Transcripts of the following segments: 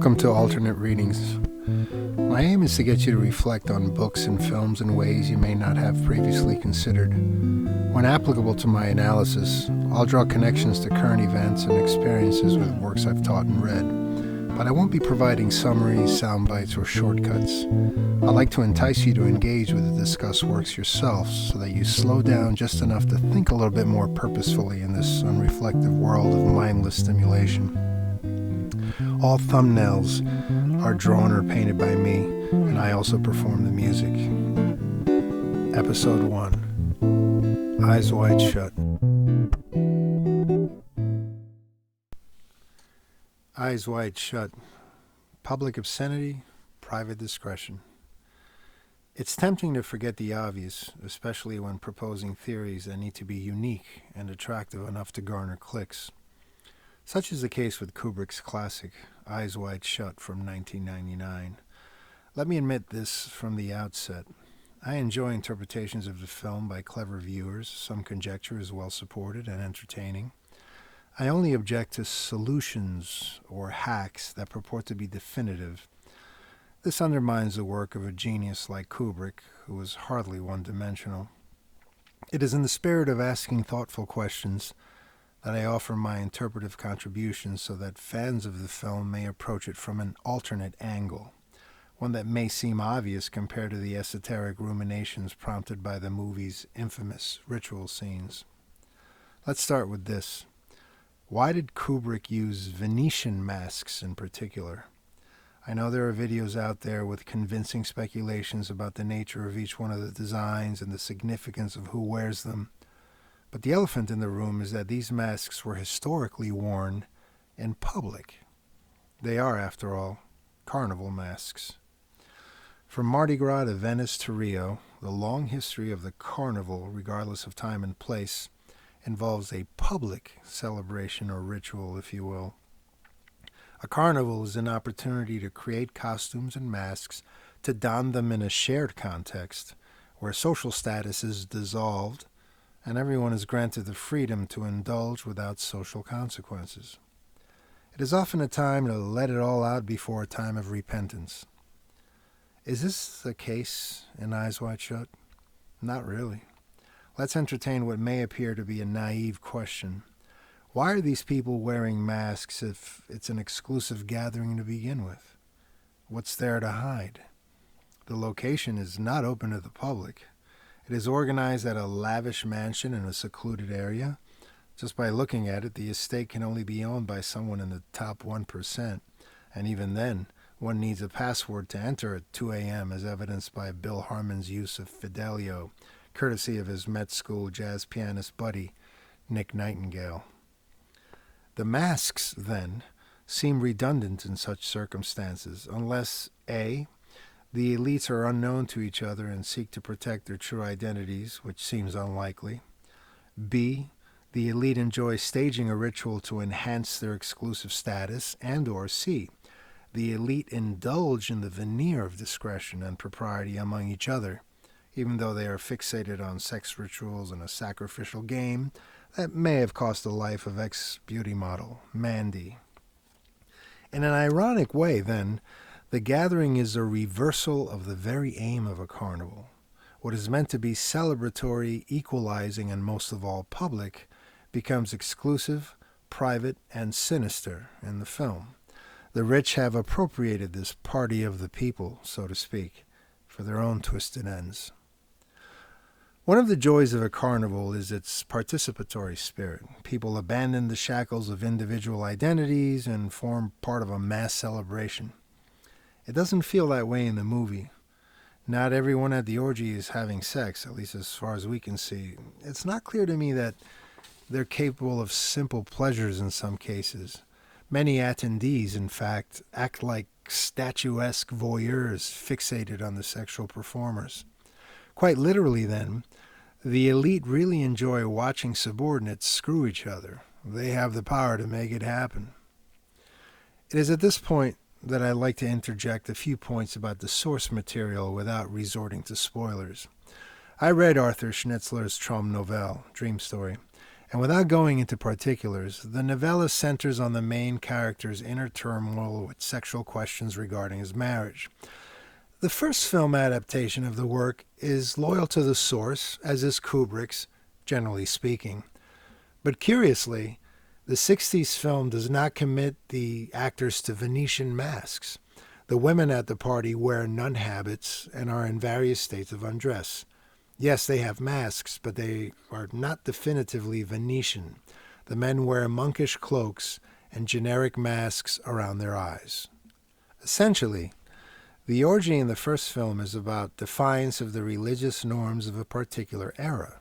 Welcome to Alternate Readings. My aim is to get you to reflect on books and films in ways you may not have previously considered. When applicable to my analysis, I'll draw connections to current events and experiences with works I've taught and read, but I won't be providing summaries, sound bites, or shortcuts. I'd like to entice you to engage with the discussed works yourself so that you slow down just enough to think a little bit more purposefully in this unreflective world of mindless stimulation. All thumbnails are drawn or painted by me, and I also perform the music. Episode 1. Eyes Wide Shut. Eyes Wide Shut. Public obscenity, private discretion. It's tempting to forget the obvious, especially when proposing theories that need to be unique and attractive enough to garner clicks. Such is the case with Kubrick's classic, Eyes Wide Shut from 1999. Let me admit this from the outset. I enjoy interpretations of the film by clever viewers. Some conjecture is well supported and entertaining. I only object to solutions or hacks that purport to be definitive. This undermines the work of a genius like Kubrick, who is hardly one-dimensional. It is in the spirit of asking thoughtful questions that I offer my interpretive contributions so that fans of the film may approach it from an alternate angle, one that may seem obvious compared to the esoteric ruminations prompted by the movie's infamous ritual scenes. Let's start with this. Why did Kubrick use Venetian masks in particular? I know there are videos out there with convincing speculations about the nature of each one of the designs and the significance of who wears them. But the elephant in the room is that these masks were historically worn in public. They are, after all, carnival masks. From Mardi Gras to Venice to Rio, the long history of the carnival, regardless of time and place, involves a public celebration or ritual, if you will. A carnival is an opportunity to create costumes and masks to don them in a shared context where social status is dissolved and everyone is granted the freedom to indulge without social consequences. It is often a time to let it all out before a time of repentance. Is this the case in Eyes Wide Shut? Not really. Let's entertain what may appear to be a naive question. Why are these people wearing masks if it's an exclusive gathering to begin with? What's there to hide? The location is not open to the public. It is organized at a lavish mansion in a secluded area. Just by looking at it, the estate can only be owned by someone in the top 1%. And even then, one needs a password to enter at 2 a.m. as evidenced by Bill Harmon's use of Fidelio, courtesy of his Met School jazz pianist buddy, Nick Nightingale. The masks, then, seem redundant in such circumstances, unless A, the elites are unknown to each other and seek to protect their true identities, which seems unlikely. B, the elite enjoy staging a ritual to enhance their exclusive status. And or C, the elite indulge in the veneer of discretion and propriety among each other, even though they are fixated on sex rituals and a sacrificial game that may have cost the life of ex-beauty model Mandy. In an ironic way, then, the gathering is a reversal of the very aim of a carnival. What is meant to be celebratory, equalizing, and most of all public, becomes exclusive, private, and sinister in the film. The rich have appropriated this party of the people, so to speak, for their own twisted ends. One of the joys of a carnival is its participatory spirit. People abandon the shackles of individual identities and form part of a mass celebration. It doesn't feel that way in the movie. Not everyone at the orgy is having sex, at least as far as we can see. It's not clear to me that they're capable of simple pleasures in some cases. Many attendees, in fact, act like statuesque voyeurs fixated on the sexual performers. Quite literally, then, the elite really enjoy watching subordinates screw each other. They have the power to make it happen. It is at this point that I'd like to interject a few points about the source material without resorting to spoilers. I read Arthur Schnitzler's Traum Novelle, Dream Story, And without going into particulars, the novella centers on the main character's inner turmoil with sexual questions regarding his marriage. The first film adaptation of the work is loyal to the source, as is Kubrick's, generally speaking. But curiously, the 60s film does not commit the actors to Venetian masks. The women at the party wear nun habits and are in various states of undress. Yes, they have masks, but they are not definitively Venetian. The men wear monkish cloaks and generic masks around their eyes. Essentially, the orgy in the first film is about defiance of the religious norms of a particular era.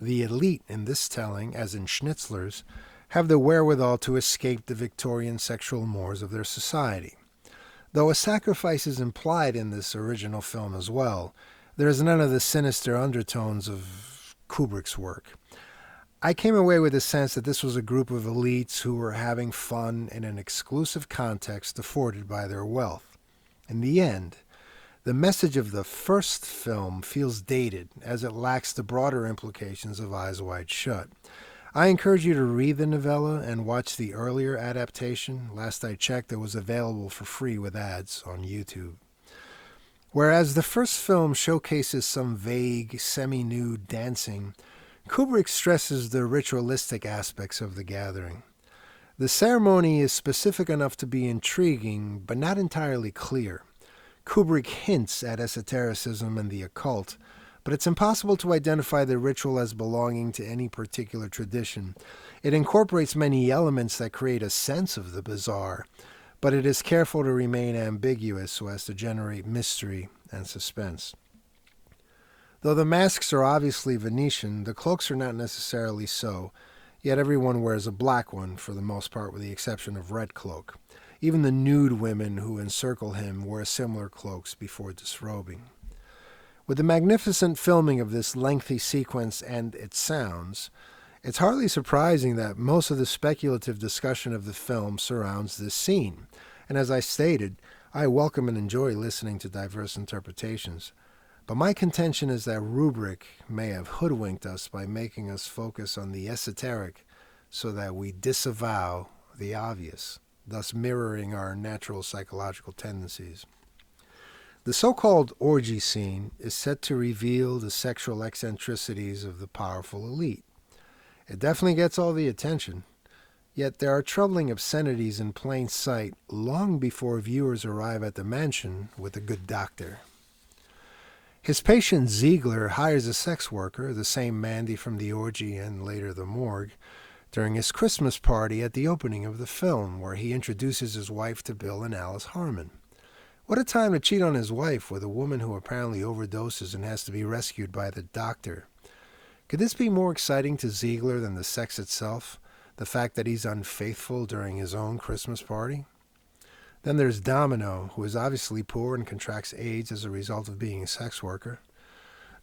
The elite in this telling, as in Schnitzler's, have the wherewithal to escape the Victorian sexual mores of their society. Though a sacrifice is implied in this original film as well, there is none of the sinister undertones of Kubrick's work. I came away with a sense that this was a group of elites who were having fun in an exclusive context afforded by their wealth. In the end, the message of the first film feels dated, as it lacks the broader implications of Eyes Wide Shut. I encourage you to read the novella and watch the earlier adaptation. Last I checked, it was available for free with ads on YouTube. Whereas the first film showcases some vague, semi-nude dancing, Kubrick stresses the ritualistic aspects of the gathering. The ceremony is specific enough to be intriguing, but not entirely clear. Kubrick hints at esotericism and the occult, but it's impossible to identify the ritual as belonging to any particular tradition. It incorporates many elements that create a sense of the bizarre, but it is careful to remain ambiguous so as to generate mystery and suspense. Though the masks are obviously Venetian, the cloaks are not necessarily so, yet everyone wears a black one for the most part with the exception of Red Cloak. Even the nude women who encircle him wear similar cloaks before disrobing. With the magnificent filming of this lengthy sequence and its sounds, it's hardly surprising that most of the speculative discussion of the film surrounds this scene. And as I stated, I welcome and enjoy listening to diverse interpretations. But my contention is that Kubrick may have hoodwinked us by making us focus on the esoteric so that we disavow the obvious, thus mirroring our natural psychological tendencies. The so-called orgy scene is set to reveal the sexual eccentricities of the powerful elite. It definitely gets all the attention, yet there are troubling obscenities in plain sight long before viewers arrive at the mansion with a good doctor. His patient Ziegler hires a sex worker, the same Mandy from the orgy and later the morgue, during his Christmas party at the opening of the film, where he introduces his wife to Bill and Alice Harmon. What a time to cheat on his wife with a woman who apparently overdoses and has to be rescued by the doctor. Could this be more exciting to Ziegler than the sex itself? The fact that he's unfaithful during his own Christmas party? Then there's Domino, who is obviously poor and contracts AIDS as a result of being a sex worker.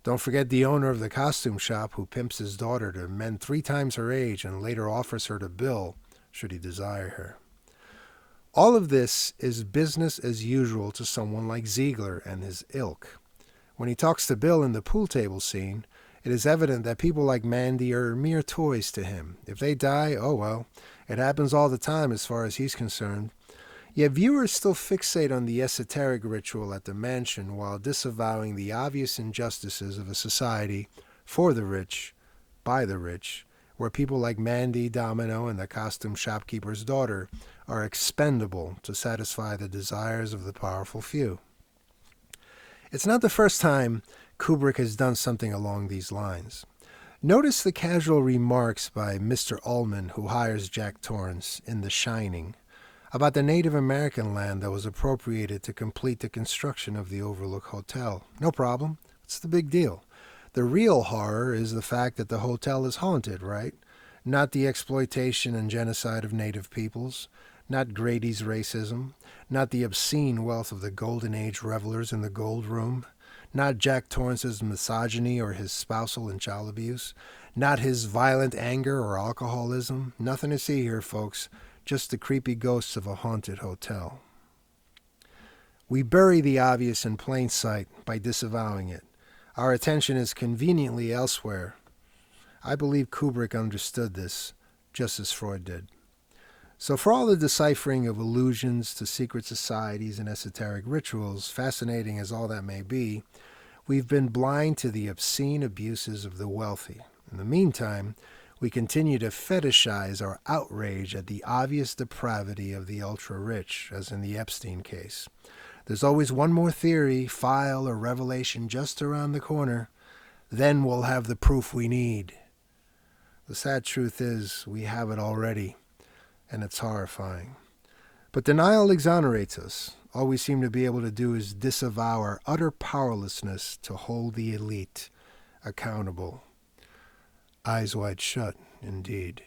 Don't forget the owner of the costume shop who pimps his daughter to men 3 times her age and later offers her to Bill, should he desire her. All of this is business as usual to someone like Ziegler and his ilk. When he talks to Bill in the pool table scene, it is evident that people like Mandy are mere toys to him. If they die, oh well, it happens all the time as far as he's concerned. Yet viewers still fixate on the esoteric ritual at the mansion while disavowing the obvious injustices of a society for the rich, by the rich, where people like Mandy, Domino, and the costume shopkeeper's daughter are expendable to satisfy the desires of the powerful few. It's not the first time Kubrick has done something along these lines. Notice the casual remarks by Mr. Ullman, who hires Jack Torrance in The Shining, about the Native American land that was appropriated to complete the construction of the Overlook Hotel. No problem. What's the big deal? The real horror is the fact that the hotel is haunted, right? Not the exploitation and genocide of native peoples, not Grady's racism, not the obscene wealth of the Golden Age revelers in the Gold Room, not Jack Torrance's misogyny or his spousal and child abuse, not his violent anger or alcoholism. Nothing to see here, folks. Just the creepy ghosts of a haunted hotel. We bury the obvious in plain sight by disavowing it. Our attention is conveniently elsewhere. I believe Kubrick understood this, just as Freud did. So for all the deciphering of allusions to secret societies and esoteric rituals, fascinating as all that may be, we've been blind to the obscene abuses of the wealthy. In the meantime, we continue to fetishize our outrage at the obvious depravity of the ultra-rich, as in the Epstein case. There's always one more theory, file, or revelation just around the corner. Then we'll have the proof we need. The sad truth is, we have it already, and it's horrifying. But denial exonerates us. All we seem to be able to do is disavow our utter powerlessness to hold the elite accountable. Eyes wide shut, indeed.